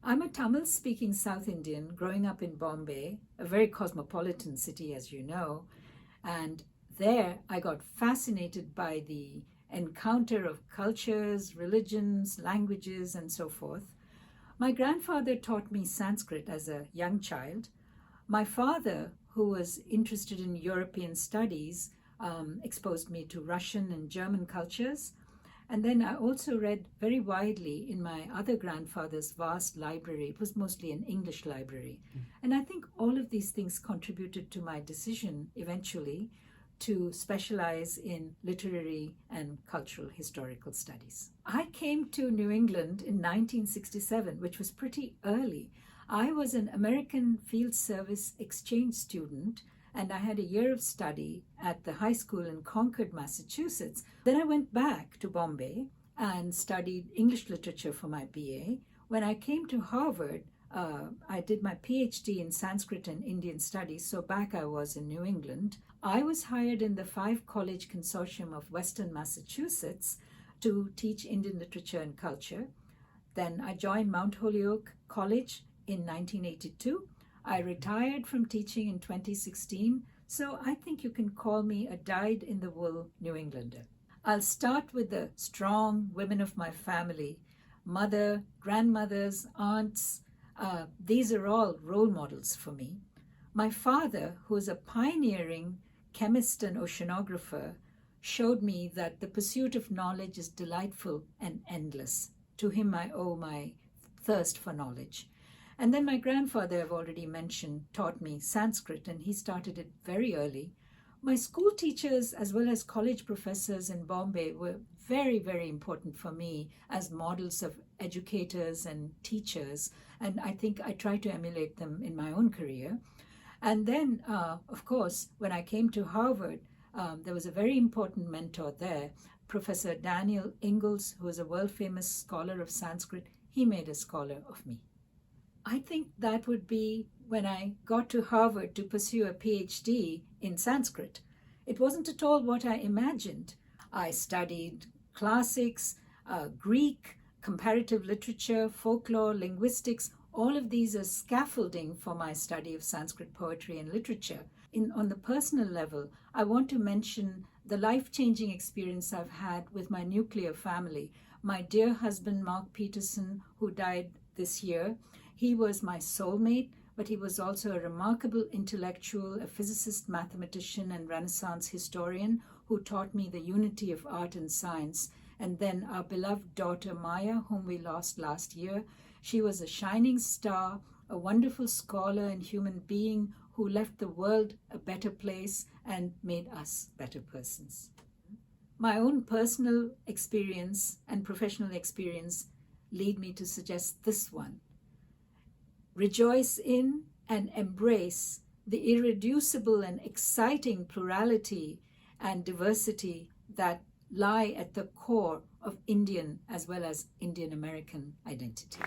I'm a Tamil-speaking South Indian growing up in Bombay, a very cosmopolitan city, as you know. And there I got fascinated by the encounter of cultures, religions, languages, and so forth. My grandfather taught me Sanskrit as a young child. My father, who was interested in European studies, exposed me to Russian and German cultures. And then I also read very widely in my other grandfather's vast library. It was mostly an English library. And I think all of these things contributed to my decision eventually to specialize in literary and cultural historical studies. I came to New England in 1967, which was pretty early. I was an American Field Service exchange student, and I had a year of study at the high school in Concord, Massachusetts. Then I went back to Bombay and studied English literature for my BA. When I came to Harvard, I did my PhD in Sanskrit and Indian studies, so back I was in New England. I was hired in the 5-college consortium of Western Massachusetts to teach Indian literature and culture. Then I joined Mount Holyoke College in 1982. I retired from teaching in 2016, so I think you can call me a dyed-in-the-wool New Englander. I'll start with the strong women of my family, mother, grandmothers, aunts. These are all role models for me. My father, who is a pioneering chemist and oceanographer, showed me that the pursuit of knowledge is delightful and endless. To him I owe my thirst for knowledge. And then my grandfather, I've already mentioned, taught me Sanskrit, and he started it very early. My school teachers, as well as college professors in Bombay, were very, very important for me as models of educators and teachers, and I think I try to emulate them in my own career. And then, of course, when I came to Harvard, there was a very important mentor there, Professor Daniel Ingalls, who is a world-famous scholar of Sanskrit. He made a scholar of me. I think that would be when I got to Harvard to pursue a PhD in Sanskrit. It wasn't at all what I imagined. I studied classics, Greek, comparative literature, folklore, linguistics. All of these are scaffolding for my study of Sanskrit poetry and literature. On the personal level, I want to mention the life-changing experience I've had with my nuclear family. My dear husband, Mark Peterson, who died this year, he was my soulmate, but he was also a remarkable intellectual, a physicist, mathematician, and Renaissance historian who taught me the unity of art and science. And then our beloved daughter, Maya, whom we lost last year. She was a shining star, a wonderful scholar and human being who left the world a better place and made us better persons. My own personal experience and professional experience lead me to suggest this one. Rejoice in and embrace the irreducible and exciting plurality and diversity that lie at the core of Indian as well as Indian American identity.